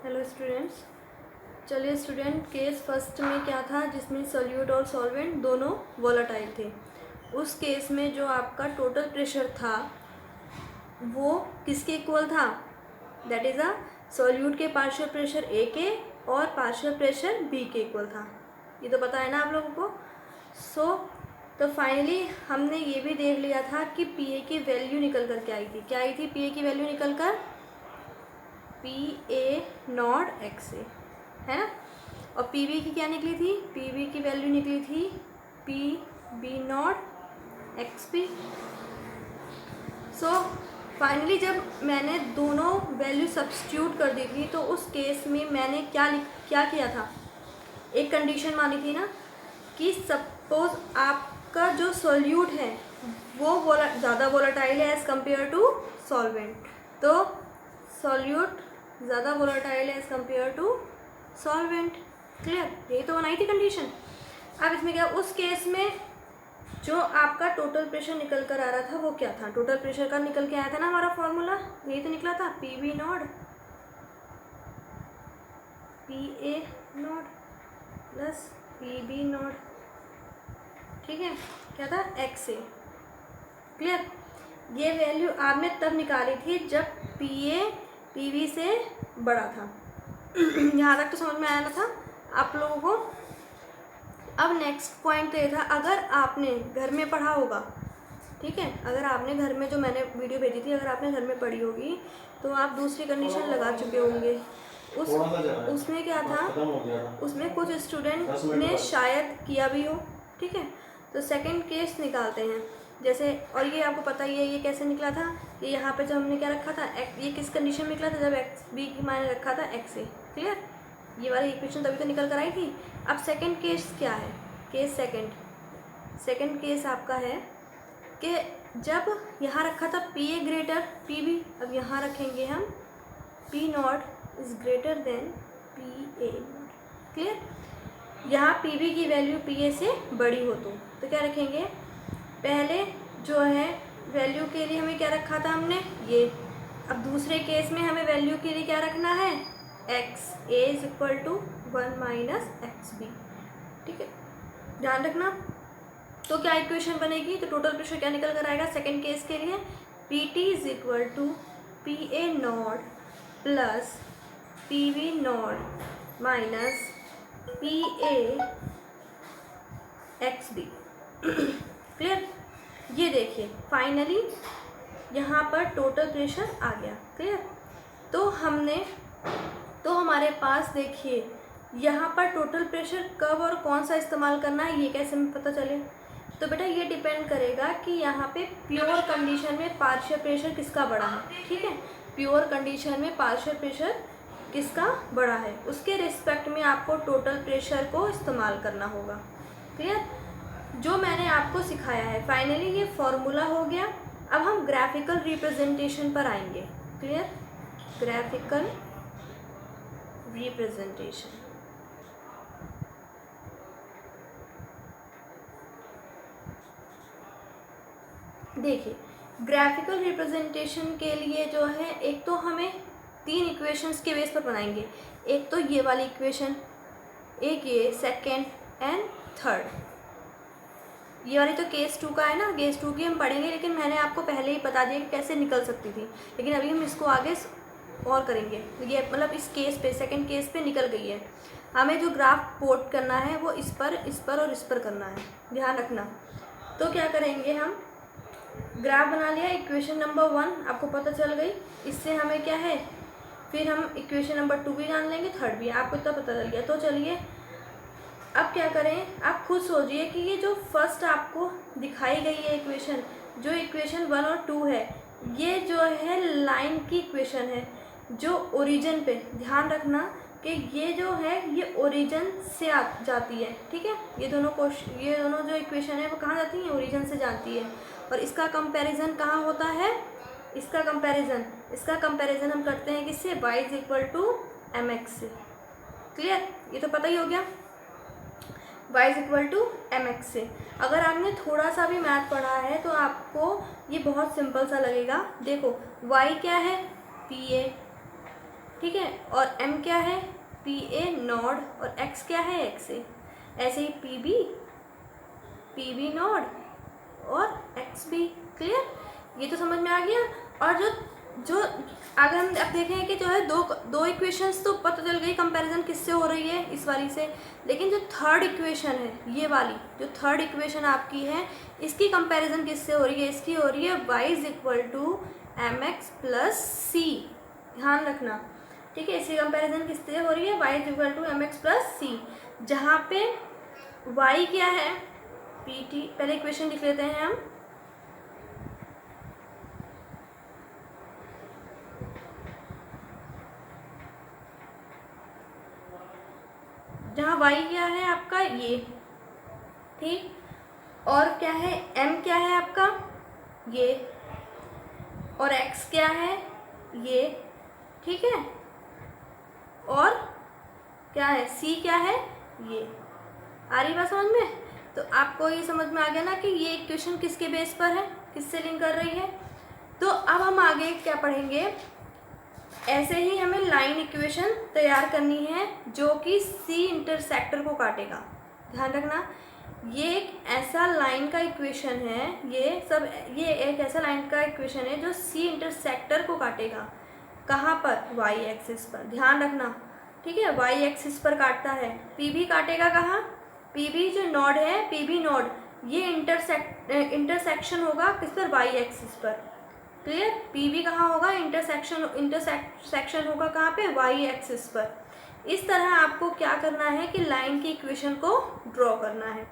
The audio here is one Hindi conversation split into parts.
Hello students. चलिए स्टूडेंट, केस फर्स्ट में क्या था जिसमें सोल्यूट और सॉल्वेंट दोनों वोलेटाइल थे। उस केस में जो आपका टोटल प्रेशर था वो किसके इक्वल था? दैट इज़ अ सोल्यूट के पार्शियल प्रेशर ए के और पार्शियल प्रेशर बी के इक्वल था। ये तो पता है ना आप लोगों को। तो फाइनली हमने ये भी देख लिया था कि पी ए की वैल्यू निकल कर के आई थी। क्या आई थी पी ए की वैल्यू निकल कर? पी ए नॉट एक्स ए, है ना। और पी बी की क्या निकली थी? पी बी की वैल्यू निकली थी P B not X B. So finally जब मैंने दोनों वैल्यू सब्स्टिट्यूट कर दी थी तो उस केस में मैंने क्या किया था? एक कंडीशन मानी थी ना कि सपोज आपका जो सॉल्यूट है वो ज़्यादा वोलेटाइल है एज़ कम्पेयर टू सॉल्वेंट। तो सॉल्यूट ज़्यादा वोलेटाइल है as compared to solvent. Clear? यही तो बनाई थी कंडीशन। अब इसमें क्या, उस केस में जो आपका टोटल प्रेशर निकल कर आ रहा था वो क्या था? टोटल प्रेशर का निकल के आया था ना हमारा फॉर्मूला, यही तो निकला था, P B naught P A naught plus P B not. ठीक है, क्या था? X A. क्लियर? ये वैल्यू आपने तब निकाली थी जब पी ए पी बी से बड़ा था। यहाँ तक तो समझ में आया ना था आप लोगों को। अब नेक्स्ट पॉइंट तो ये था, अगर आपने घर में पढ़ा होगा, ठीक है, अगर आपने घर में जो मैंने वीडियो भेजी थी अगर आपने घर में पढ़ी होगी तो आप दूसरी कंडीशन लगा चुके होंगे। उसमें क्या था, उसमें कुछ स्टूडेंट ने शायद किया भी हो। ठीक है, तो सेकंड केस निकालते हैं जैसे, और ये आपको पता ही है ये कैसे निकला था। ये यहाँ पे जब हमने क्या रखा था, ये किस कंडीशन में निकला था? जब एक्स बी की माने रखा था एक्स ए। क्लियर? ये वाली इक्वेशन तभी तो निकल कर आई थी। अब सेकंड केस क्या है? केस सेकंड केस आपका है कि जब यहाँ रखा था P A greater P B, अब यहाँ रखेंगे हम P naught is greater than P A not. Clear? यहाँ पी बी की वैल्यू पी ए से बड़ी हो तो क्या रखेंगे? पहले जो है वैल्यू के लिए हमें क्या रखा था हमने? ये। अब दूसरे केस में हमें वैल्यू के लिए क्या रखना है? X A is equal to 1 minus X B. ठीक है, ध्यान रखना। तो क्या इक्वेशन बनेगी? तो टोटल प्रेशर क्या निकल कर आएगा सेकंड केस के लिए? P T is equal to P A naught plus P V naught minus P A X B. Clear? ये देखिए फाइनली यहाँ पर टोटल प्रेशर आ गया। क्लियर? तो हमारे पास देखिए यहाँ पर टोटल प्रेशर कब और कौन सा इस्तेमाल करना है ये कैसे हमें पता चले? तो बेटा ये डिपेंड करेगा कि यहाँ पे प्योर कंडीशन में पार्शियल प्रेशर किसका बड़ा है। ठीक है, प्योर कंडीशन में पार्शियल प्रेशर किसका बड़ा है उसके रिस्पेक्ट में आपको टोटल प्रेशर को इस्तेमाल करना होगा। क्लियर? जो मैंने आपको सिखाया है फाइनली ये फॉर्मूला हो गया। अब हम ग्राफिकल रिप्रेजेंटेशन पर आएंगे। क्लियर? Graphical representation. देखिए ग्राफिकल रिप्रेजेंटेशन के लिए जो है एक तो हमें 3 इक्वेशंस के बेस पर बनाएंगे। एक तो ये वाली इक्वेशन, एक ये सेकेंड एंड थर्ड। ये वाली तो केस 2 का है ना, केस 2 की हम पढ़ेंगे, लेकिन मैंने आपको पहले ही बता दिया कि कैसे निकल सकती थी, लेकिन अभी हम इसको आगे और करेंगे। ये मतलब इस केस पे सेकंड केस पे निकल गई है। हमें जो ग्राफ प्लॉट करना है वो इस पर और इस पर करना है, ध्यान रखना। तो क्या करेंगे हम, ग्राफ बना लिया, इक्वेशन नंबर 1 आपको पता चल गई, इससे हमें क्या है, फिर हम इक्वेशन नंबर 2 भी जान लेंगे, थर्ड भी आपको इतना पता चल गया। तो चलिए अब क्या करें, आप खुद सोचिए कि ये जो फर्स्ट आपको दिखाई गई है इक्वेशन, जो इक्वेशन 1 और 2 है, ये जो है लाइन की इक्वेशन है जो ओरिजिन पे, ध्यान रखना कि ये जो है ये ओरिजिन से जाती है। ठीक है, ये दोनों जो इक्वेशन है वो कहाँ जाती है? ओरिजिन से जाती है। और इसका कंपैरिजन कहाँ होता है? इसका कंपैरिजन हम करते हैं किससे? y is equal to M X से। क्लियर? ये तो पता ही हो गया, y is equal to M X से। अगर आपने थोड़ा सा भी मैथ पढ़ा है तो आपको ये बहुत सिंपल सा लगेगा। देखो y क्या है? पी ए, ठीक है, और m क्या है, पी ए नॉड, और x क्या है, x ए। ऐसे ही पी बी नॉड और x बी। क्लियर, ये तो समझ में आ गया। और जो अगर हम अब देखें कि जो है दो इक्वेशंस तो पता चल गई कंपैरिजन किससे हो रही है, इस वाली से, लेकिन जो थर्ड इक्वेशन है, ये वाली जो थर्ड इक्वेशन आपकी है, इसकी कंपैरिजन किससे हो रही है, इसकी हो रही है y is equal to M X plus C. ध्यान रखना, ठीक है, इसकी कंपैरिजन किससे हो रही है, y is equal to M X plus C, जहाँ पे y क्या है, पी टी। पहले इक्वेशन लिख लेते हैं हम, जहाँ y क्या है आपका ये, ठीक, और क्या है m क्या है आपका ये, और x क्या है ये, ठीक है, और क्या है c क्या है ये। आ रही बात समझ में? तो आपको ये समझ में आ गया ना कि ये इक्वेशन किसके बेस पर है, किससे लिंक कर रही है। तो अब हम आगे क्या पढ़ेंगे, ऐसे ही हमें लाइन इक्वेशन तैयार करनी है जो कि सी इंटरसेक्टर को काटेगा। ध्यान रखना, ये एक ऐसा लाइन का इक्वेशन है, ये एक ऐसा लाइन का इक्वेशन है जो सी इंटरसेक्टर को काटेगा। कहाँ पर, वाई एक्सिस पर। ध्यान रखना, ठीक है, वाई एक्सिस पर काटता है। पी भी काटेगा कहाँ, पी भी जो नोड है, पी भी नोड, ये इंटरसेक्शन होगा किस पर, वाई एक्सिस पर। क्लियर, पी भी कहाँ होगा, इंटरसेक्शन होगा कहाँ पे, वाई एक्सिस पर। इस तरह आपको क्या करना है कि लाइन की इक्वेशन को ड्रॉ करना है।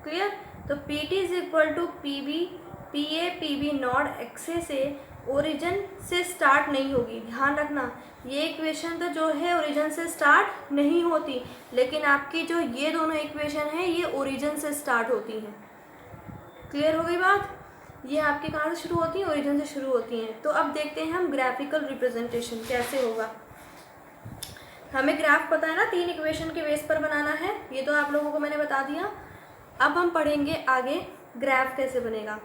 क्लियर, तो P T is equal to P B, P A P B not X से ओरिजिन से स्टार्ट नहीं होगी। ध्यान रखना, ये इक्वेशन तो जो है ओरिजिन से स्टार्ट नहीं होती, लेकिन आपकी जो ये दोनों इक्वेशन है ये ओरिजिन से स्टार्ट होती हैं। क्लियर हो गई बात, ये आपके कहाँ से शुरू होती हैं, ओरिजिन से शुरू होती हैं। तो अब देखते हैं हम ग्राफिकल रिप्रेजेंटेशन कैसे होगा। हमें ग्राफ पता है ना, 3 इक्वेशन के बेस पर बनाना है, ये तो आप लोगों को मैंने बता दिया। अब हम पढ़ेंगे आगे ग्राफ कैसे बनेगा।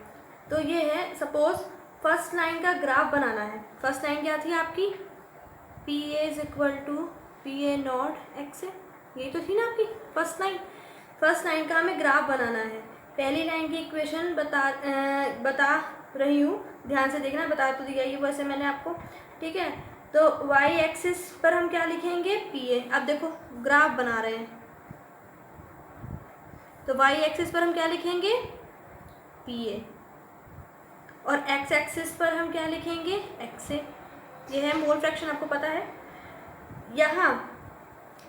तो ये है, सपोज फर्स्ट लाइन का ग्राफ बनाना है। फर्स्ट लाइन क्या थी आपकी, P A is equal to P A not X, यही तो थी ना आपकी फर्स्ट लाइन। फर्स्ट लाइन का हमें ग्राफ बनाना है। पहली लाइन की इक्वेशन बता रही हूँ, ध्यान से देखना, बता तो दिया ये वैसे मैंने आपको, ठीक है। तो y एक्सिस पर हम क्या लिखेंगे, पी ए। अब देखो ग्राफ बना रहे हैं, तो y एक्सिस पर हम क्या लिखेंगे, पी ए, और x एक्सिस पर हम क्या लिखेंगे, एक्स ए। ये है मोल फ्रैक्शन, आपको पता है। यहाँ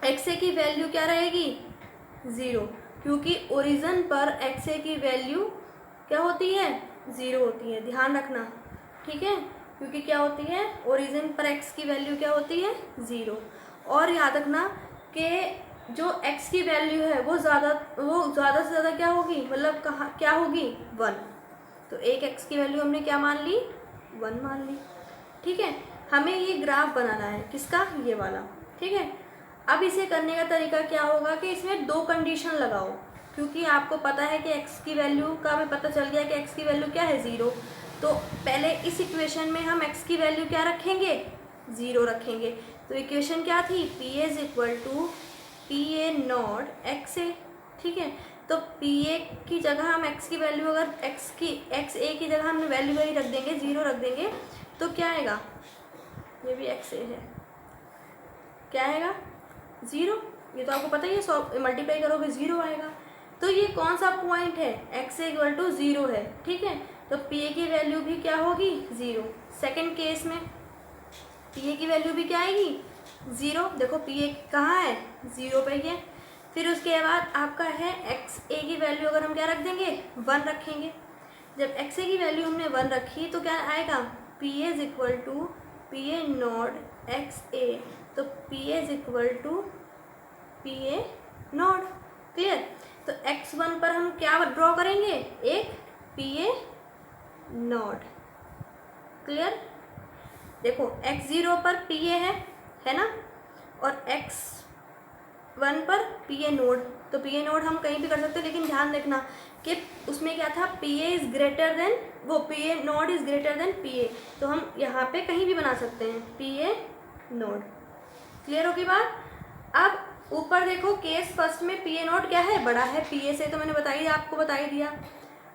एक्स ए की वैल्यू क्या रहेगी, 0, क्योंकि ओरिजिन पर एक्स ए की वैल्यू क्या होती है, 0 होती है। ध्यान रखना, ठीक है, क्योंकि क्या होती है, ओरिजिन पर एक्स की वैल्यू क्या होती है, 0। और याद रखना कि जो x की वैल्यू है वो ज़्यादा से ज़्यादा क्या होगी, मतलब कहाँ क्या होगी, 1। तो एक x की वैल्यू हमने क्या मान ली, 1 मान ली। ठीक है, हमें ये ग्राफ बनाना है, किसका, ये वाला। ठीक है, अब इसे करने का तरीका क्या होगा कि इसमें 2 कंडीशन लगाओ, क्योंकि आपको पता है कि x की वैल्यू का हमें पता चल गया कि x की वैल्यू क्या है, 0। तो पहले इस इक्वेशन में हम x की वैल्यू क्या रखेंगे, 0 रखेंगे। तो इक्वेशन क्या थी, P A is equal to P A not X A. ठीक है, तो पी ए की जगह हम x की वैल्यू, अगर एक्स ए की जगह हम वैल्यू वही रख देंगे, 0 रख देंगे, तो क्या आएगा, ये भी एक्स ए है, क्या आएगा, 0। ये तो आपको पता ही है, मल्टीप्लाई करोगे 0 आएगा। तो ये कौन सा पॉइंट है, एक्स ए इक्वल टू 0 है। ठीक है, तो पी ए की वैल्यू भी क्या होगी, 0। सेकेंड केस में पी ए की वैल्यू भी क्या आएगी, 0। देखो पी ए कहाँ है, 0 पे है। फिर उसके बाद आपका है एक्स ए की वैल्यू, अगर हम क्या रख देंगे, 1 रखेंगे। जब एक्स ए की वैल्यू हमने 1 रखी तो क्या आएगा, P A is equal to P A not X A. तो P A is equal to P A not. Clear, तो x1 पर हम क्या ड्रॉ करेंगे, एक पी ए नॉट। क्लियर, देखो x0 पर पी ए है ना, और x1 पर पी ए नोड। तो पी ए नोड हम कहीं भी कर सकते हैं, लेकिन ध्यान रखना कि उसमें क्या था, P A is greater than, वो P A not is greater than P A. तो हम यहाँ पे कहीं भी बना सकते हैं, पी ए नोड। क्लियर होगी बात। अब ऊपर देखो केस फर्स्ट में पी ए नॉट क्या है, बड़ा है पी ए से, तो मैंने आपको बता ही दिया।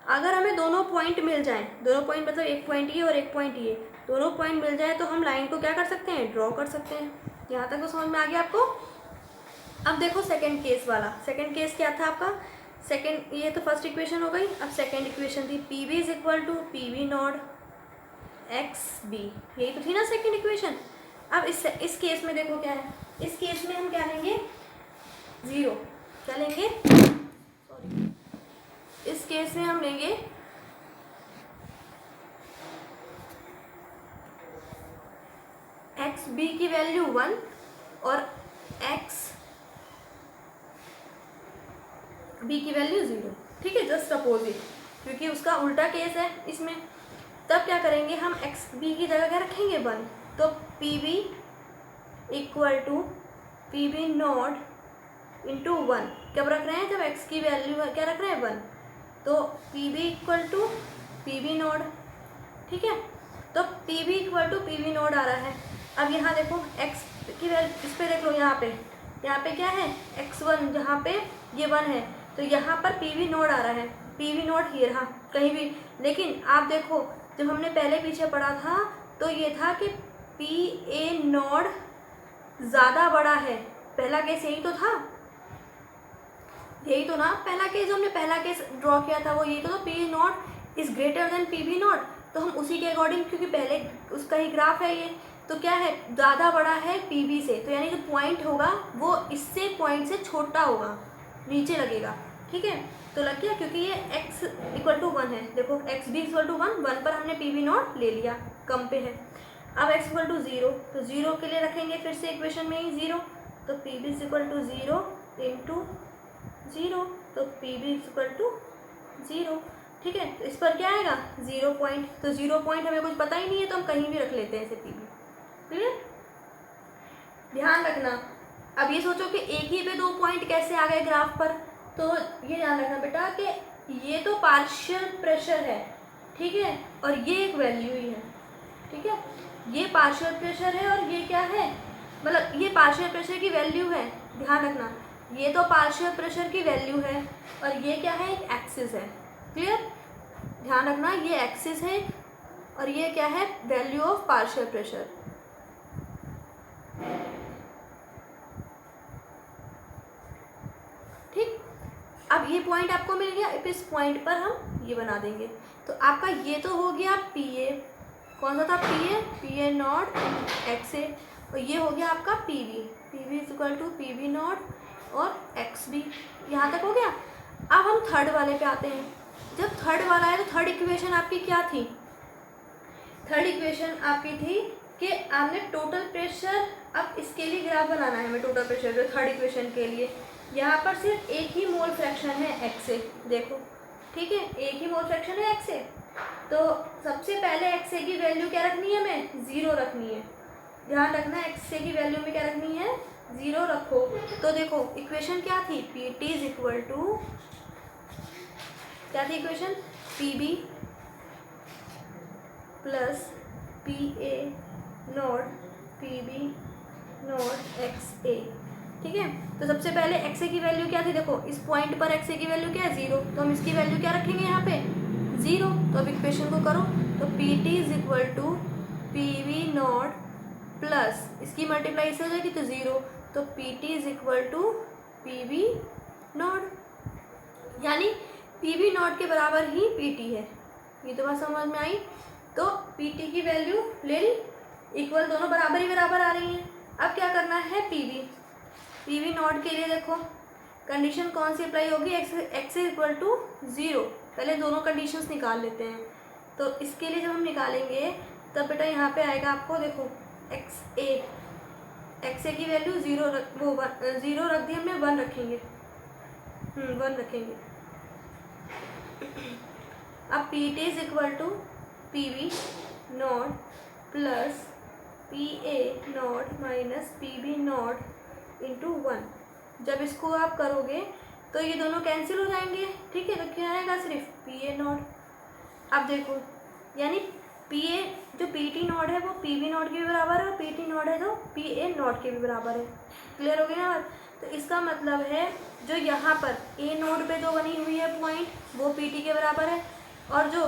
अगर हमें दोनों पॉइंट मिल जाएं, दोनों पॉइंट मतलब एक पॉइंट ये और एक पॉइंट ये, दोनों पॉइंट मिल जाए तो हम लाइन को क्या कर सकते हैं, ड्रॉ कर सकते हैं। यहाँ तक तो समझ में आ गया आपको। अब देखो सेकंड केस वाला, सेकंड केस क्या था आपका, सेकंड, ये तो फर्स्ट इक्वेशन हो गई। अब सेकंड इक्वेशन थी P B is equal to P B not X B, यही तो थी ना सेकंड इक्वेशन। अब इस केस में देखो क्या है, इस केस में हम क्या लेंगे, ज़ीरो, क्या लेंगे, सॉरी, इस केस में हम लेंगे एक्स बी की वैल्यू 1 और एक्स बी की वैल्यू 0, ठीक है, जस्ट अपोजिट, क्योंकि उसका उल्टा केस है इसमें। तब क्या करेंगे हम, एक्स बी की जगह क्या रखेंगे 1, तो P B equal to P B naught into 1, कब रख रहे हैं, जब एक्स की वैल्यू क्या रख रहे हैं 1, तो P B equal to P B not, ठीक है, तो P B equal to P B not आ रहा है। अब यहाँ देखो एक्स की वैल्यू, इस पर देख लो, यहाँ पे क्या है x1, जहाँ पे ये 1 है, तो यहाँ पर पी वी नोड आ रहा है, पी वी नोड ये रहा कहीं भी। लेकिन आप देखो जब हमने पहले पीछे पढ़ा था तो ये था कि पी ए नोड ज़्यादा बड़ा है, पहला केस यही तो था, यही तो ना पहला केस, जो हमने पहला केस ड्रॉ किया था वो यही तो, P note is greater than P V note, तो हम उसी के अकॉर्डिंग, क्योंकि पहले उसका ही ग्राफ है ये, तो क्या है ज़्यादा बड़ा है पी बी से, तो यानी जो पॉइंट होगा वो इससे पॉइंट से छोटा होगा, नीचे लगेगा, ठीक है, तो लग गया, क्योंकि ये x इक्वल टू 1 है, देखो एक्स बी इक्वल टू 1 पर हमने पी वी नॉट ले लिया, कम पे है। अब x इक्वल टू 0, तो 0 के लिए रखेंगे फिर से इक्वेशन में ही 0, तो P B equal to 0 into 0, तो पी बी इक्वल टू 0, ठीक है, तो इस पर क्या आएगा 0 पॉइंट, तो 0 पॉइंट हमें कुछ पता ही नहीं है तो हम कहीं भी रख लेते हैं इसे पी बी, क्लियर, ध्यान रखना। अब ये सोचो कि एक ही पे 2 पॉइंट कैसे आ गए ग्राफ पर, तो ये ध्यान रखना बेटा कि ये तो पार्शियल प्रेशर है, ठीक है, और ये एक वैल्यू ही है, ठीक है, ये पार्शियल प्रेशर है और ये क्या है, मतलब ये पार्शियल प्रेशर की वैल्यू है, ध्यान रखना, ये तो पार्शियल प्रेशर की वैल्यू है और ये क्या है, एक एक्सिस है, क्लियर, ध्यान रखना, ये एक्सिस है और ये क्या है, वैल्यू ऑफ पार्शियल प्रेशर। ठीक, अब ये पॉइंट आपको मिल गया, अब इस पॉइंट पर हम ये बना देंगे, तो आपका ये तो हो गया पी ए, कौन सा था P A not X A, और ये हो गया आपका P B is equal to P B naught और एक्स बी, यहाँ तक हो गया। अब हम थर्ड वाले पे आते हैं, जब थर्ड वाला है तो थर्ड इक्वेशन आपकी क्या थी, थर्ड इक्वेशन आपकी थी कि आपने टोटल प्रेशर, अब इसके लिए ग्राफ बनाना है हमें टोटल प्रेशर जो थर्ड इक्वेशन के लिए, यहाँ पर सिर्फ एक ही मोल फ्रैक्शन है एक्स ए, देखो ठीक है, एक ही मोल फ्रैक्शन है एक्स ए, तो सबसे पहले एक्स ए की वैल्यू क्या रखनी है, हमें 0 रखनी है, ध्यान रखना एक्स ए की वैल्यू में क्या रखनी है, 0 रखो। तो देखो इक्वेशन क्या थी, P T is equal to, क्या थी equation, P B plus P A not P B not X A, ठीक है, तो सबसे पहले एक्स ए की वैल्यू क्या थी, देखो इस पॉइंट पर एक्स ए की वैल्यू क्या है 0, तो हम इसकी वैल्यू क्या रखेंगे यहाँ पे 0, तो अब इक्वेशन को करो, तो P T is equal to P V naught plus इसकी मल्टीप्लाई इससे हो जाएगी तो 0, तो P T is equal to P V naught, यानी पी वी नॉट के बराबर ही पी टी है, ये तो बात समझ में आई। तो पी टी की वैल्यू ले ली, इक्वल दोनों बराबर ही बराबर आ रही हैं। अब क्या करना है, पी वी नॉट के लिए देखो कंडीशन कौन सी अप्लाई होगी, एक्स इक्वल टू 0, पहले दोनों कंडीशंस निकाल लेते हैं, तो इसके लिए जब हम निकालेंगे तब बेटा यहाँ पे आएगा आपको, देखो एक्स ए की वैल्यू 0 रख दी हमने, 1 रखेंगे, 1 रखेंगे। अब P T is equal to P V naught plus P A naught minus P B naught into 1, जब इसको आप करोगे तो ये दोनों कैंसिल हो जाएंगे, ठीक है, तो क्या आएगा सिर्फ पी ए नॉट। अब देखो यानी पी ए जो पी टी नोड है वो पी बी नोड के भी बराबर है और पी टी नोड है तो पी ए नोड के भी बराबर है। क्लियर हो गई ना बात? तो इसका मतलब है जो यहाँ पर ए नोड पे जो बनी हुई है पॉइंट वो पी टी के बराबर है और जो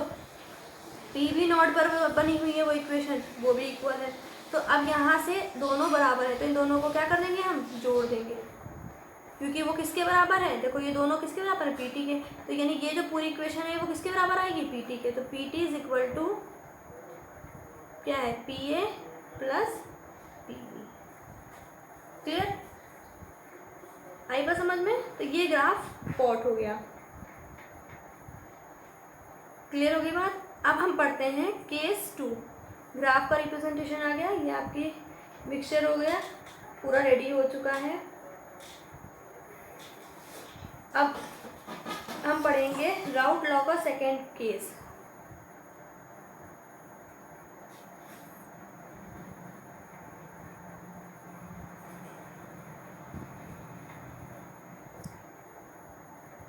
पी बी नोड पर बनी हुई है वो इक्वेशन वो भी इक्वल है। तो अब यहाँ से दोनों बराबर है तो इन दोनों को क्या कर देंगे हम जोड़ देंगे, क्योंकि वो किसके बराबर है, देखो ये दोनों किसके बराबर है, पीटी के। तो यानी ये जो पूरी इक्वेशन है वो किसके बराबर आएगी, पीटी के। तो पीटी इज इक्वल टू क्या है, P A plus P B. Clear आई बात समझ में? तो ये ग्राफ प्लॉट हो गया। क्लियर हो गई बात? अब हम पढ़ते हैं केस 2। ग्राफ का रिप्रेजेंटेशन आ गया, ये आपकी मिक्सचर हो गया, पूरा रेडी हो चुका है। अब हम पढ़ेंगे राउट लॉ का सेकेंड केस।